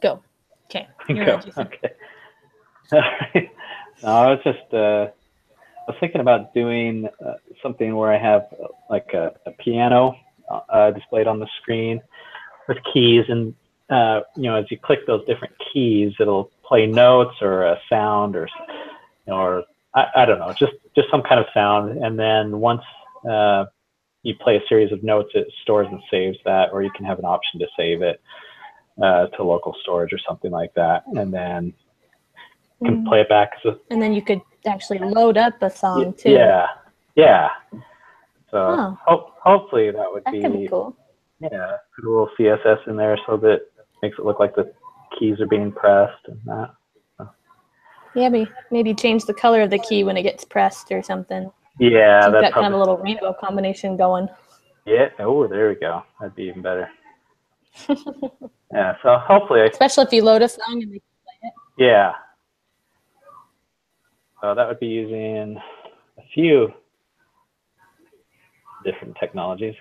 Go. Okay. You're Go. on, Jason. Okay. All right. No, I was just I was thinking about doing something where I have like a piano displayed on the screen with keys, and as you click those different keys, it'll play notes or a sound or I don't know, just some kind of sound, and then once you play a series of notes, it stores and saves that, or you can have an option to save it to local storage or something like that, and then you can play it back. And then you could actually load up a song too. Yeah. So hopefully that would that could be cool. Yeah, put a little CSS in there so that it makes it look like the keys are being pressed and that. So. Yeah, maybe change the color of the key when it gets pressed or something. Yeah, so you've got kind of a little rainbow combination going. Yeah. Oh, there we go. That'd be even better. Yeah. So hopefully, especially if you load a song and they can play it. Yeah. So that would be using a few different technologies.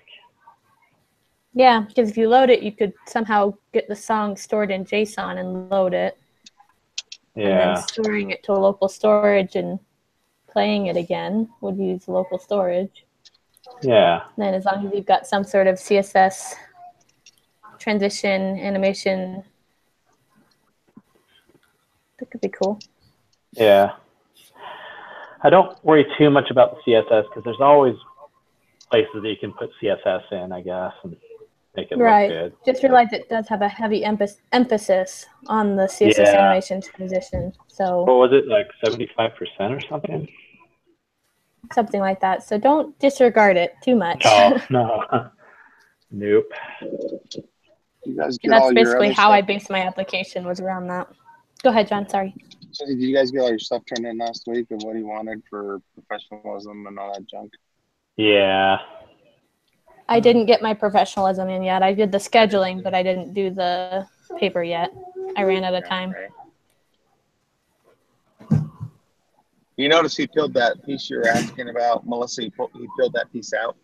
Yeah, because if you load it, you could somehow get the song stored in JSON and load it. Yeah. And then storing it to a local storage and playing it again would use local storage. Yeah. And then as long as you've got some sort of CSS transition, animation, that could be cool. Yeah. I don't worry too much about the CSS because there's always places that you can put CSS in, I guess, and make it look good. Just realize it does have a heavy emphasis on the CSS animation transition. So what was it, like 75% or something? Something like that. So don't disregard it too much. No. Nope. You guys get that's all basically your how I based my application, was around that. Go ahead, John. Sorry. So did you guys get all your stuff turned in last week of what he wanted for professionalism and all that junk? Yeah. I didn't get my professionalism in yet. I did the scheduling, but I didn't do the paper yet. I ran out of time. Right. You notice he filled that piece you were asking about, Melissa? He filled that piece out.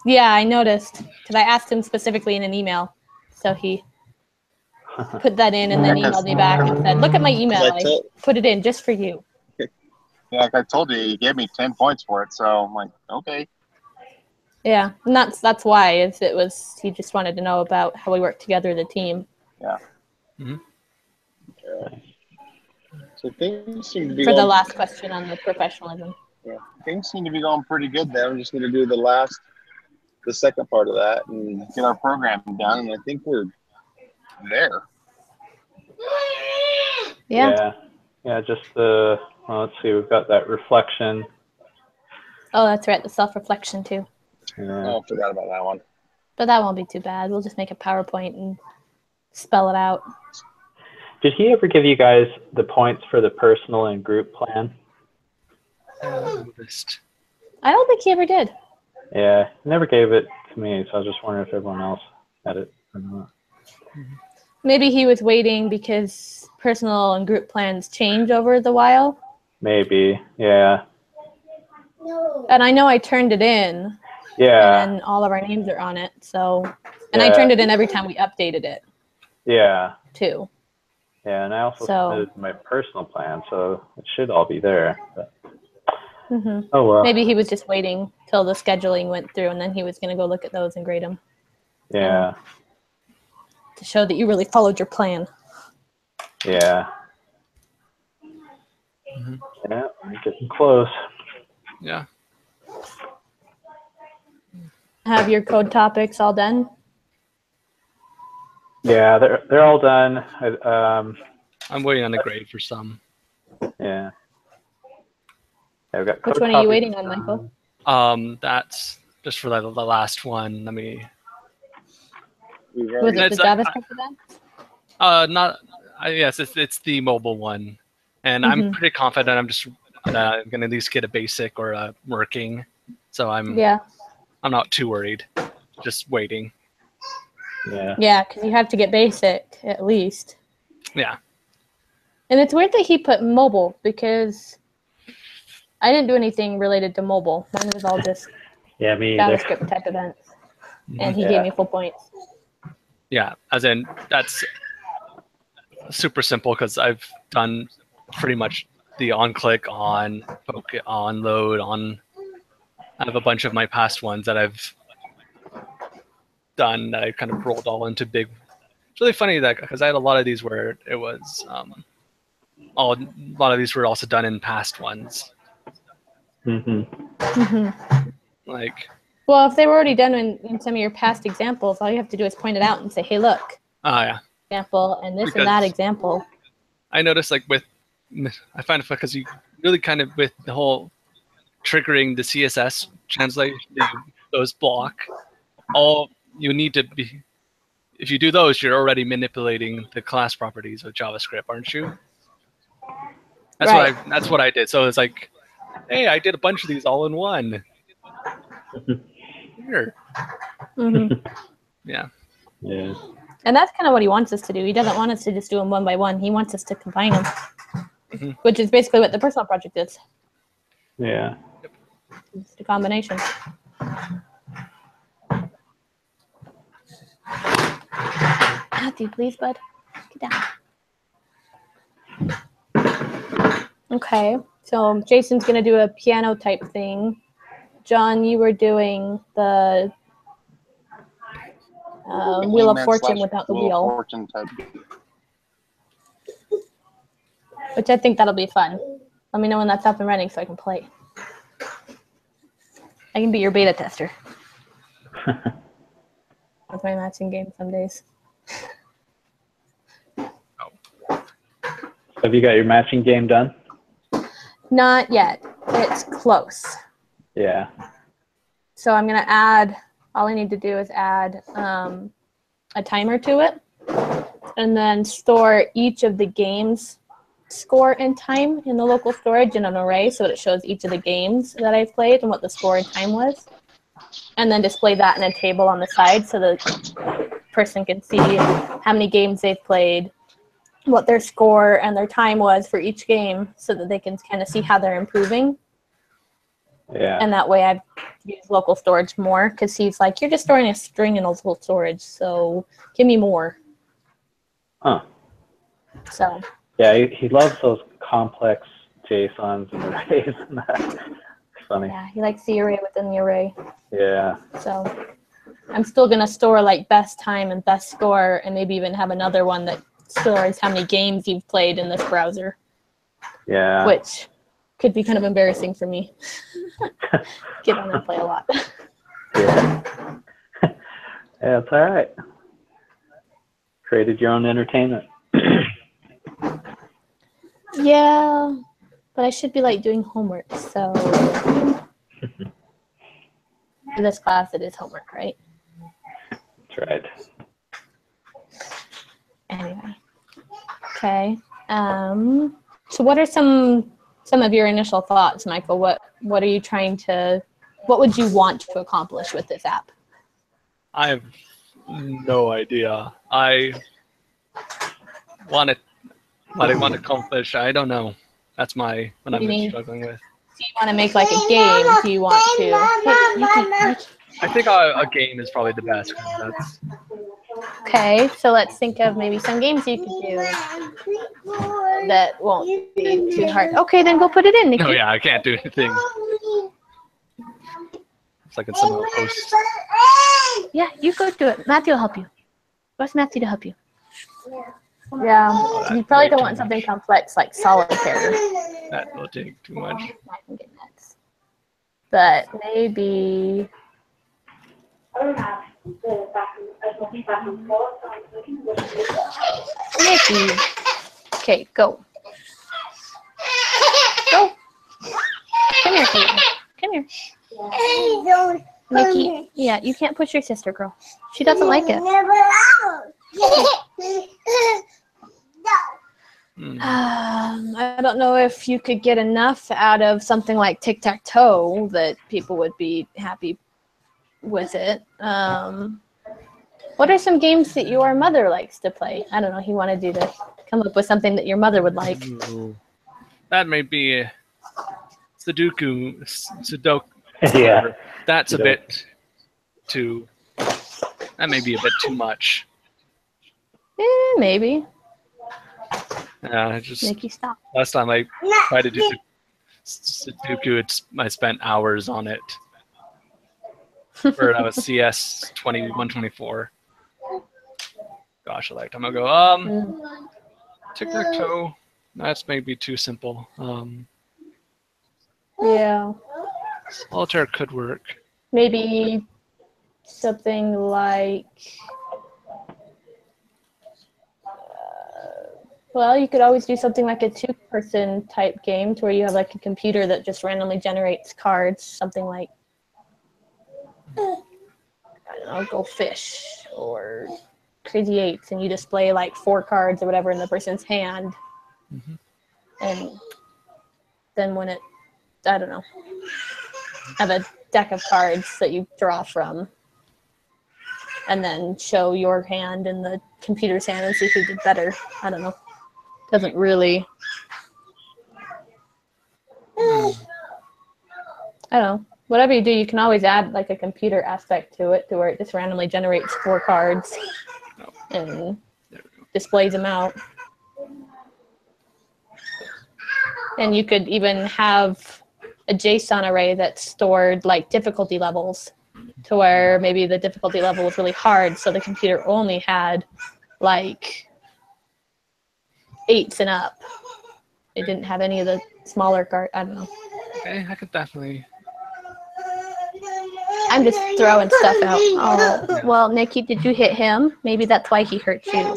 Yeah, I noticed because I asked him specifically in an email. So he put that in and then emailed me back and said, look at my email. I put it in just for you. Yeah, like I told you, he gave me 10 points for it. So I'm like, okay. Yeah, and that's why he just wanted to know about how we work together as a team. Yeah. Mm-hmm. So things seem to be for the last question on the professionalism. Yeah, things seem to be going pretty good there. I'm just going to do the second part of that and get our program done, and I think we're there. Yeah. Just let's see, we've got that reflection. Oh, that's right, the self-reflection too. Yeah. Oh, I forgot about that one. But that won't be too bad. We'll just make a PowerPoint and spell it out. Did he ever give you guys the points for the personal and group plan? I don't think he ever did. Yeah, he never gave it to me, so I was just wondering if everyone else had it or not. Maybe he was waiting because personal and group plans change over the while. Maybe, yeah. And I know I turned it in. Yeah. And all of our names are on it, so. And I turned it in every time we updated it. Yeah. Too. Yeah, and I also submitted my personal plan, so it should all be there. But... Oh, well. Maybe he was just waiting till the scheduling went through, and then he was going to go look at those and grade them. Yeah. To show that you really followed your plan. Yeah. Yeah, we're getting close. Yeah. Have your code topics all done? Yeah, they're all done. I'm waiting on the grade for some. Yeah. I've got Which one are you waiting on, Michael? That's just for the last one. Let me. Was it the JavaScript event? Yes, it's the mobile one, and I'm pretty confident. I'm just gonna at least get a basic or a working, so I'm not too worried. Just waiting. Yeah. Yeah, because you have to get basic at least. Yeah. And it's weird that he put mobile because I didn't do anything related to mobile. Mine was all just JavaScript type events, and he gave me full points. Yeah, as in super simple because I've done pretty much the on-click, on load, on. I have a bunch of my past ones that I've done that I kind of rolled all into big. It's really funny that because I had a lot of these where it was a lot of these were also done in past ones. Like, well, if they were already done in some of your past examples, all you have to do is point it out and say, "Hey, look." Yeah. Example and this because and that example. I noticed like I find it because you really kind of with the whole triggering the CSS translate those block, all you need to be. If you do those, you're already manipulating the class properties of JavaScript, aren't you? That's right. That's what I did. So it's like, hey, I did a bunch of these all in one. Here. Yeah. Yeah. And that's kind of what he wants us to do. He doesn't want us to just do them one by one. He wants us to combine them, which is basically what the personal project is. Yeah. It's a combination. Matthew, please, bud. Get down. Okay. So Jason's going to do a piano type thing. John, you were doing the Wheel of Fortune without the wheel. Fortune type. Which I think that'll be fun. Let me know when that's up and running so I can play. I can be your beta tester. With my matching game some days. Have you got your matching game done? Not yet. It's close. Yeah. So I'm going to add, all I need to do is add a timer to it and then store each of the games score and time in the local storage in an array so that it shows each of the games that I've played and what the score and time was. And then display that in a table on the side so the person can see how many games they've played, what their score and their time was for each game so that they can kind of see how they're improving. Yeah. And that way I've used local storage more because he's like, you're just storing a string in local storage, so give me more. Huh. So. Yeah, he loves those complex JSONs and arrays and that. It's funny. Yeah, he likes the array within the array. Yeah. So I'm still going to store like best time and best score and maybe even have another one that stores how many games you've played in this browser. Yeah. Which could be kind of embarrassing for me. Get on and play a lot. Yeah. Yeah, it's all right. Created your own entertainment. Yeah, but I should be like doing homework, so for this class it is homework, right? That's right. Anyway. Okay. So what are some of your initial thoughts, Michael? What are you trying to, what would you want to accomplish with this app? I have no idea. What I want to accomplish, I don't know. That's what I'm struggling with. Do you want to make like a game? Do you want to? I think a game is probably the best. That's... Okay, so let's think of maybe some games you could do that won't be too hard. Okay, then go put it in, Nikki. No, yeah, I can't do anything. It's like in some of the posts. Yeah, you go do it. Matthew will help you. Ask Matthew to help you. Yeah, you probably don't want something complex like solitaire. That will take too much. I can get nuts. But maybe. Nikki. Okay, go. Go. Come here, Kate. Come here. Nikki. Yeah, you can't push your sister, girl. She doesn't like it. I don't know if you could get enough out of something like tic-tac-toe that people would be happy with it. What are some games that your mother likes to play? I don't know. He wanted you to come up with something that your mother would like. Ooh. That may be Sudoku. Yeah. That's a bit too. That may be a bit too much. Maybe. Nikki, stop. Last time I tried to do Sudoku, I spent hours on it. Or that was CS 2124. Gosh, a lifetime ago. Tic-tac-toe. That's maybe too simple. Yeah. Solitaire could work. Maybe something like. Well, you could always do something like a two-person type game to where you have like a computer that just randomly generates cards. Something like, I don't know, Go Fish or Crazy Eights, and you display like 4 cards or whatever in the person's hand. Mm-hmm. And then when it, I don't know, have a deck of cards that you draw from, and then show your hand in the computer's hand and see who did better. I don't know. Doesn't really. I don't know. Whatever you do, you can always add like a computer aspect to it, to where it just randomly generates 4 cards and displays them out. And you could even have a JSON array that stored like difficulty levels, to where maybe the difficulty level was really hard, so the computer only had like 8s and up. It didn't have any of the smaller cards. I don't know. Okay, I could definitely. I'm just throwing stuff out. Oh, well, Nikki, did you hit him? Maybe that's why he hurt you.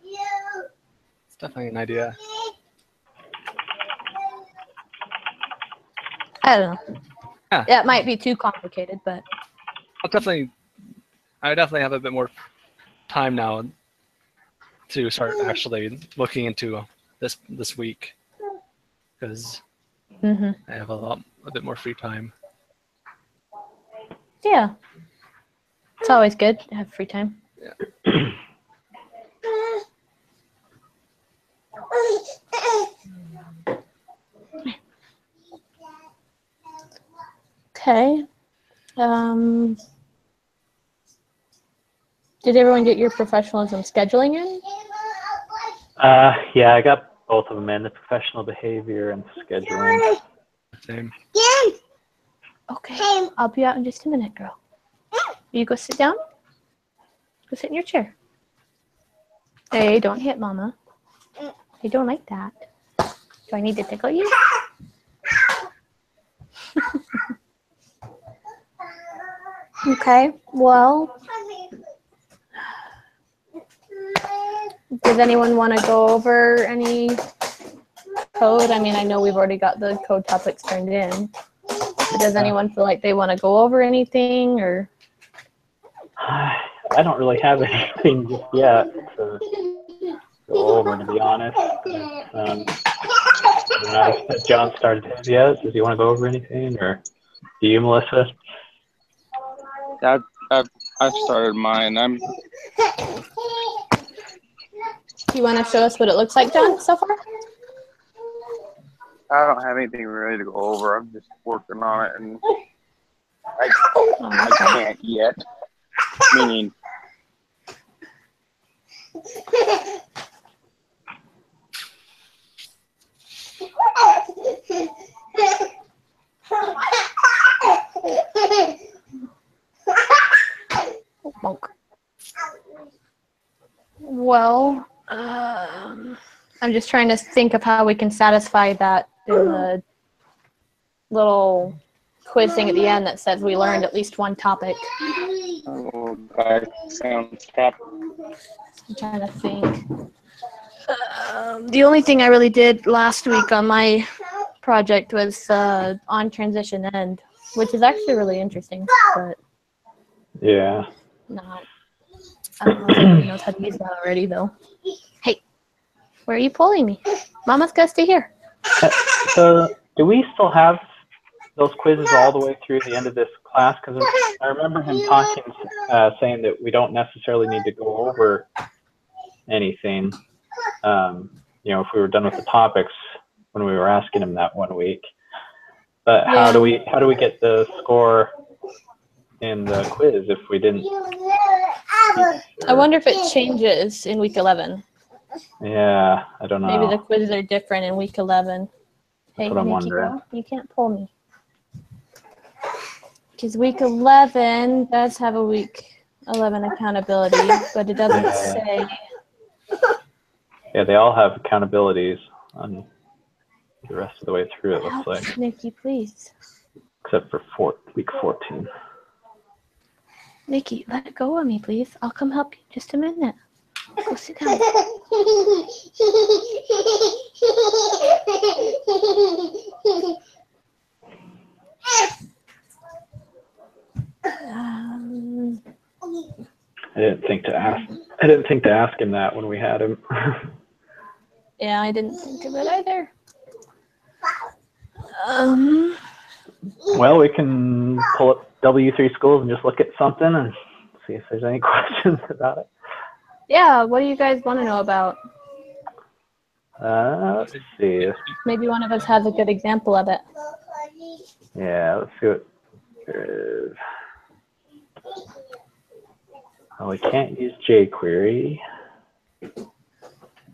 It's definitely an idea. I don't know. Yeah. It might be too complicated, but I definitely have a bit more time now to start actually looking into this week, because I have a bit more free time. Yeah, it's always good to have free time. Yeah. Okay. Did everyone get your professionalism scheduling in? Yeah, I got both of them in, the professional behavior and scheduling. Same. Okay, I'll be out in just a minute, girl. You go sit down. Go sit in your chair. Hey, don't hit Mama. I don't like that. Do I need to tickle you? Okay, well, does anyone want to go over any code? I mean, I know we've already got the code topics turned in. But does anyone feel like they want to go over anything, or? I don't really have anything just yet to go over, to be honest. Has John started his yet? Does he want to go over anything, or do you, Melissa? I've started mine. You want to show us what it looks like, John, so far? I don't have anything really to go over. I'm just working on it, and I can't yet. Meaning, Well, I'm just trying to think of how we can satisfy that in the little quiz thing at the end that says we learned at least one topic. oh, that sounds crap. I'm trying to think. The only thing I really did last week on my project was on transition end, which is actually really interesting, but Yeah. not. I don't know if anybody knows how to use that already, though. Hey, where are you pulling me? Mama's got to stay here. So, do we still have those quizzes all the way through the end of this class? Because I remember him talking, saying that we don't necessarily need to go over anything. If we were done with the topics when we were asking him that one week. But how do we get the score in the quiz if we didn't? I wonder if it changes in week 11. Yeah, I don't know. Maybe the quizzes are different in week 11. Hey, That's what I'm Nikki, wondering. you can't pull me. Because week 11 does have a week 11 accountability, but it doesn't say. Yeah, they all have accountabilities on the rest of the way through, it looks like. Nikki, please. Except for week 14. Nikki, let go of me, please. I'll come help you in just a minute. Go sit down. I didn't think to ask him that when we had him. Yeah, I didn't think of it either. Well, we can pull up W3 Schools and just look at something and see if there's any questions about it. Yeah, what do you guys want to know about? Let's see. Maybe one of us has a good example of it. Yeah, let's see what there is. Oh, we can't use jQuery.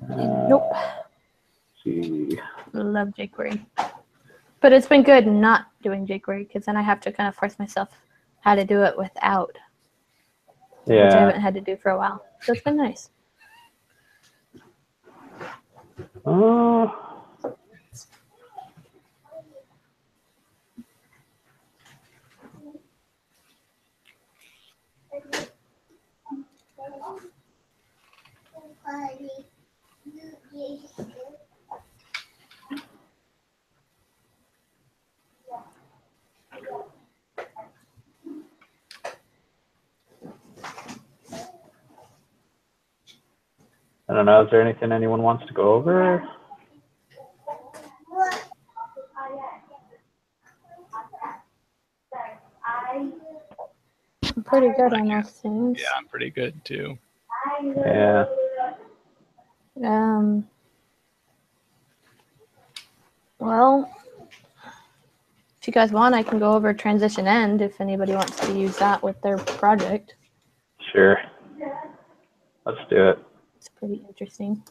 Nope. Let's see. I love jQuery. But it's been good not doing jQuery because then I have to kind of force myself how to do it without. Yeah. Which I haven't had to do for a while. So it's been nice. I don't know. Is there anything anyone wants to go over? I'm pretty good on those things. Yeah, I'm pretty good too. Yeah. Well, if you guys want, I can go over transition end if anybody wants to use that with their project. Sure. Let's do it. It's pretty interesting.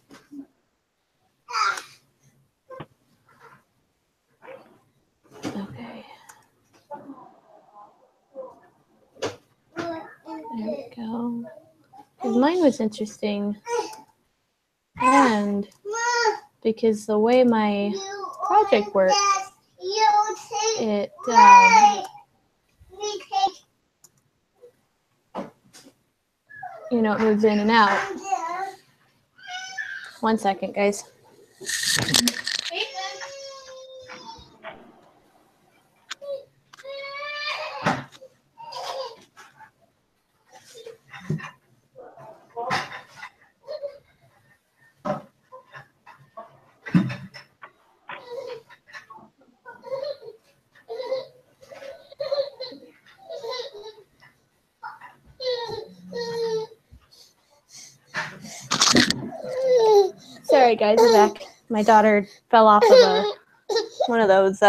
Okay. There we go. 'Cause mine was interesting. And because the way my project works, it you know, it moves in and out. 1 second, guys. Sorry, guys, I'm back. My daughter fell off of one of those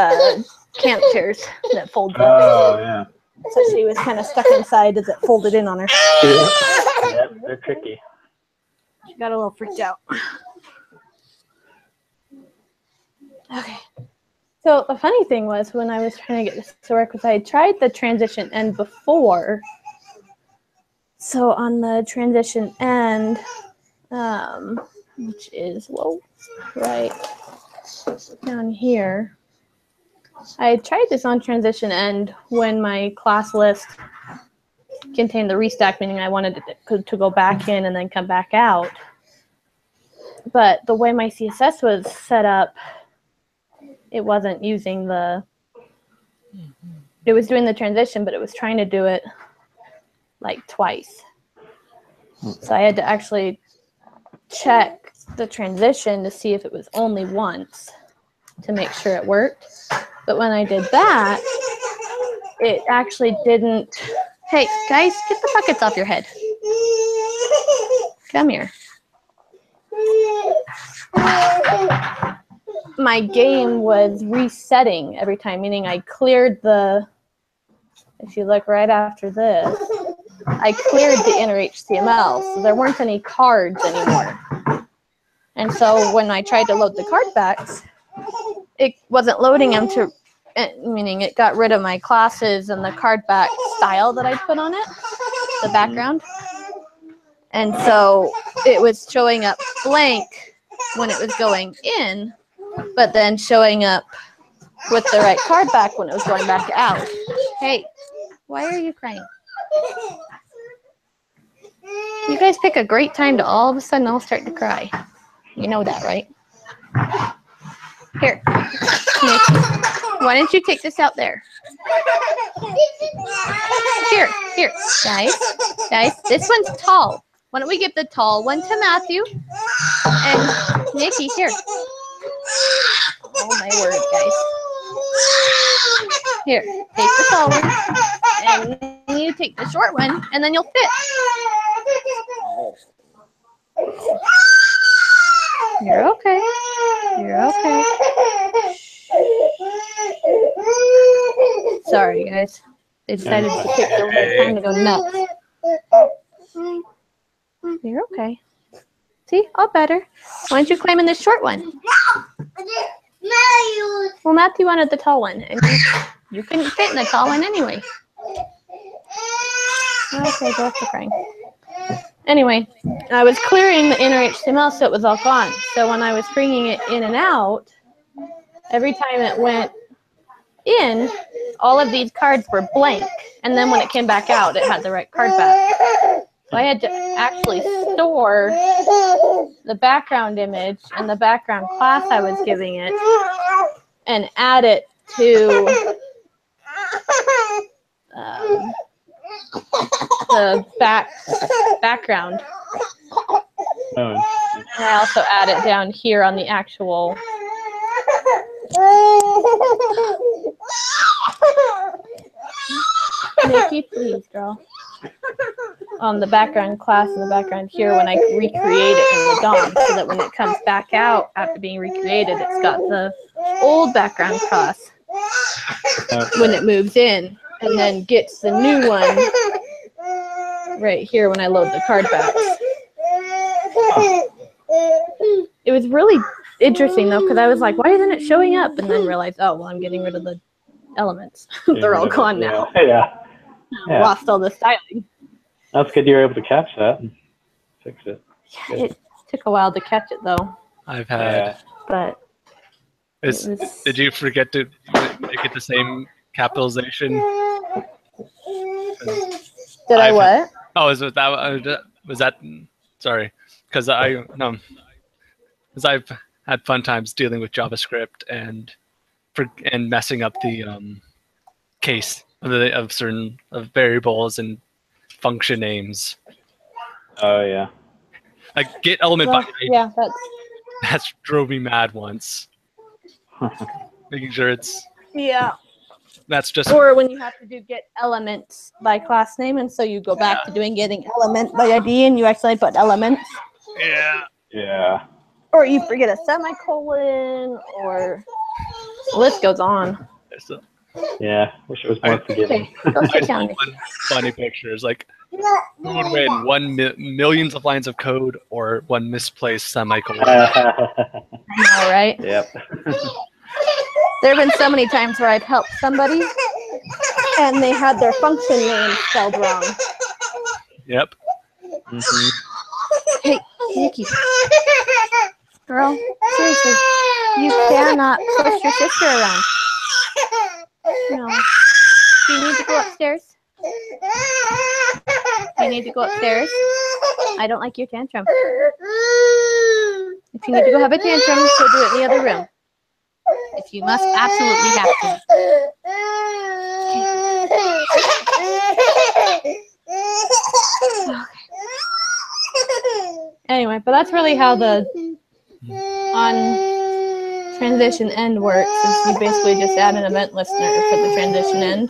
camp chairs that folds up. Oh, yeah. So she was kind of stuck inside as it folded in on her. Yep, they're tricky. She got a little freaked out. Okay. So the funny thing was when I was trying to get this to work was I tried the transition end before. So on the transition end, which is right down here, I tried this on transition end when my class list contained the restack, meaning I wanted to go back in and then come back out. But the way my CSS was set up, it wasn't using it was doing the transition, but it was trying to do it like twice. So I had to actually check the transition to see if it was only once to make sure it worked. But when I did that, it actually didn't. Hey, guys, get the buckets off your head. Come here. My game was resetting every time, meaning I cleared if you look right after this, I cleared the inner HTML, so there weren't any cards anymore. And so when I tried to load the card backs, it wasn't loading them to, meaning it got rid of my classes and the card back style that I put on it, the background. And so it was showing up blank when it was going in, but then showing up with the right card back when it was going back out. Hey, why are you crying? You guys pick a great time to all of a sudden all start to cry. You know that, right? Here, Nikki, why don't you take this out there? Here, guys, this one's tall. Why don't we give the tall one to Matthew? And Nikki, here. Oh my word, guys. Here, take the tall one. And you take the short one, and then you'll fit. You're okay. You're okay. Sorry, guys. They decided to take their time to go nuts. You're okay. See? All better. Why don't you climb in this short one? Well, Matthew wanted the tall one, and you couldn't fit in the tall one anyway. Okay, go off to crying. Anyway, I was clearing the inner HTML so it was all gone. So when I was bringing it in and out, every time it went in, all of these cards were blank. And then when it came back out, it had the right card back. So I had to actually store the background image and the background class I was giving it and add it to the background. And I also add it down here on the actual Nikki, please, girl. On the background class in the background here when I recreate it in the DOM so that when it comes back out after being recreated, it's got the old background class when it moves in and then gets the new one right here when I load the card backs. It was really interesting though because I was like, why isn't it showing up? And then realized, oh, well, I'm getting rid of the elements. They're all gone now. Yeah. Lost all the styling. That's good you're able to catch that and fix it. Yeah, it took a while to catch it though. I've had. But did you forget to make it the same capitalization? Did I what? Oh, was that? Sorry, because I've had fun times dealing with JavaScript and messing up the case of certain variables and function names. Oh yeah. Like get element by ID. Yeah, that's drove me mad once. Making sure it's that's just or when you have to do get elements by class name and so you go back to doing getting element by ID and you actually put elements. Yeah. Or you forget a semicolon or the list goes on. Yeah, wish it was more forgiving. Go sit down. Funny pictures like who would win millions of lines of code or one misplaced semicolon? I know, right? Yep. There have been so many times where I've helped somebody and they had their function name spelled wrong. Yep. Mm-hmm. Hey, Nikki. Girl, seriously, you cannot push your sister around. No. Do you need to go upstairs? Do you need to go upstairs? I don't like your tantrum. If you need to go have a tantrum, go do it in the other room. If you must absolutely have to. Okay. Anyway, but that's really how the on transition end works, is you basically just add an event listener for the transition end.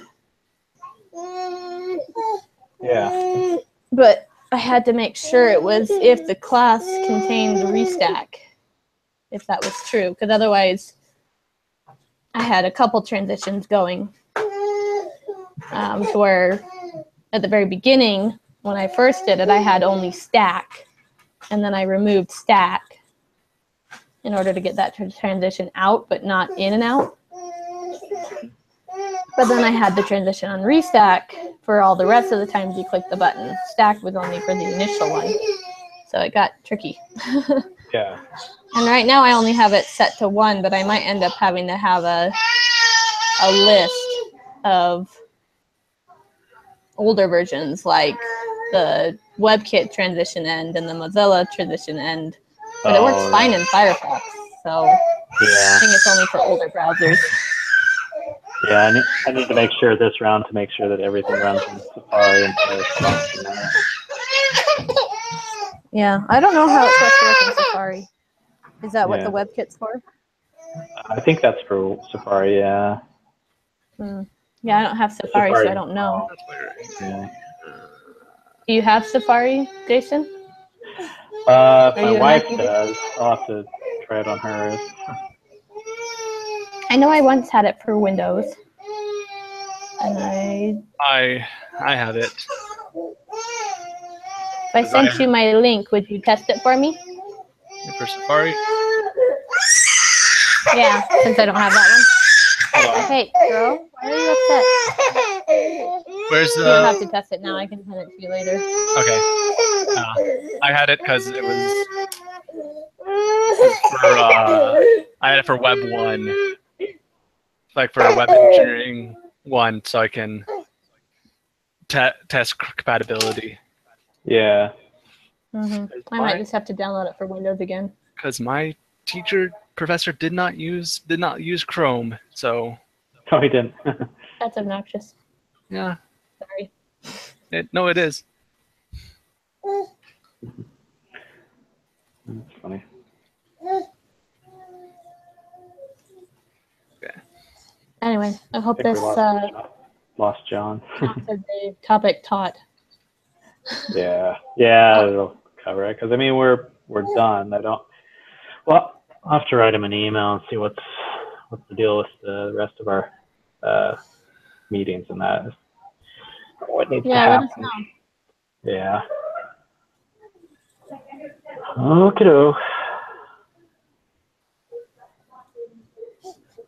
Yeah. But I had to make sure it was if the class contained the restack, if that was true, because otherwise I had a couple transitions going to where at the very beginning, when I first did it, I had only stack, and then I removed stack, in order to get that transition out, but not in and out. But then I had the transition on restack for all the rest of the times you click the button. Stack was only for the initial one. So it got tricky. Yeah. And right now I only have it set to 1, but I might end up having to have a list of older versions, like the WebKit transition end and the Mozilla transition end. But it works fine in Firefox, so Yeah. I think it's only for older browsers. Yeah, I need to make sure this round to make sure that everything runs in Safari and Firefox. Yeah, I don't know how it's supposed to work in Safari. Is that what the WebKit's for? I think that's for Safari, yeah. Yeah, I don't have Safari, so I don't know. Yeah. Do you have Safari, Jason? My wife does. I'll have to try it on hers. I know I once had it for Windows. And I have it. If I sent you my link, would you test it for me? For Safari? Yeah, since I don't have that one. Hey, girl, why are you upset? Where's the... You don't have to test it now. I can send it to you later. Okay. I had it because it was for, I had it for Web 1. Like for Web Engineering 1, so I can test compatibility. Yeah. I might just have to download it for Windows again. Because my professor did not use Chrome, so. Oh, he didn't. That's obnoxious. Yeah. Sorry. No, it is. That's funny. Okay. Anyway, I hope this lost John. answered the topic taught. Yeah, it'll cover it. Because I mean, we're done. Well, I'll have to write him an email and see what's the deal with the rest of our meetings and that. What needs to happen? Let us know. Yeah. Okay.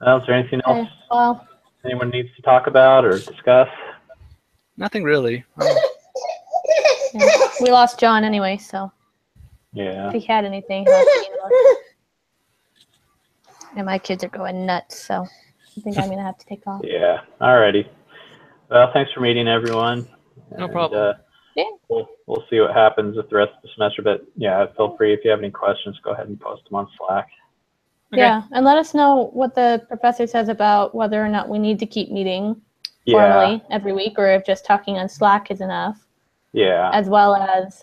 Well, is there anything else anyone needs to talk about or discuss? Nothing really. Yeah. We lost John anyway, so if he had anything, he'll have to email us. And my kids are going nuts, so I think I'm going to have to take off. Yeah. Alrighty. Well, thanks for meeting, everyone. No problem. We'll see what happens with the rest of the semester. But yeah, feel free if you have any questions, go ahead and post them on Slack. Okay. Yeah, and let us know what the professor says about whether or not we need to keep meeting formally every week, or if just talking on Slack is enough. Yeah. As well as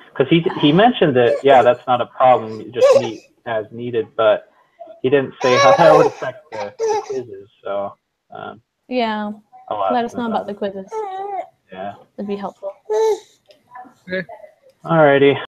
because he mentioned that that's not a problem. You just meet as needed, but he didn't say how that would affect the quizzes. So let us know about the quizzes. Yeah, that'd be helpful. Okay. Alrighty.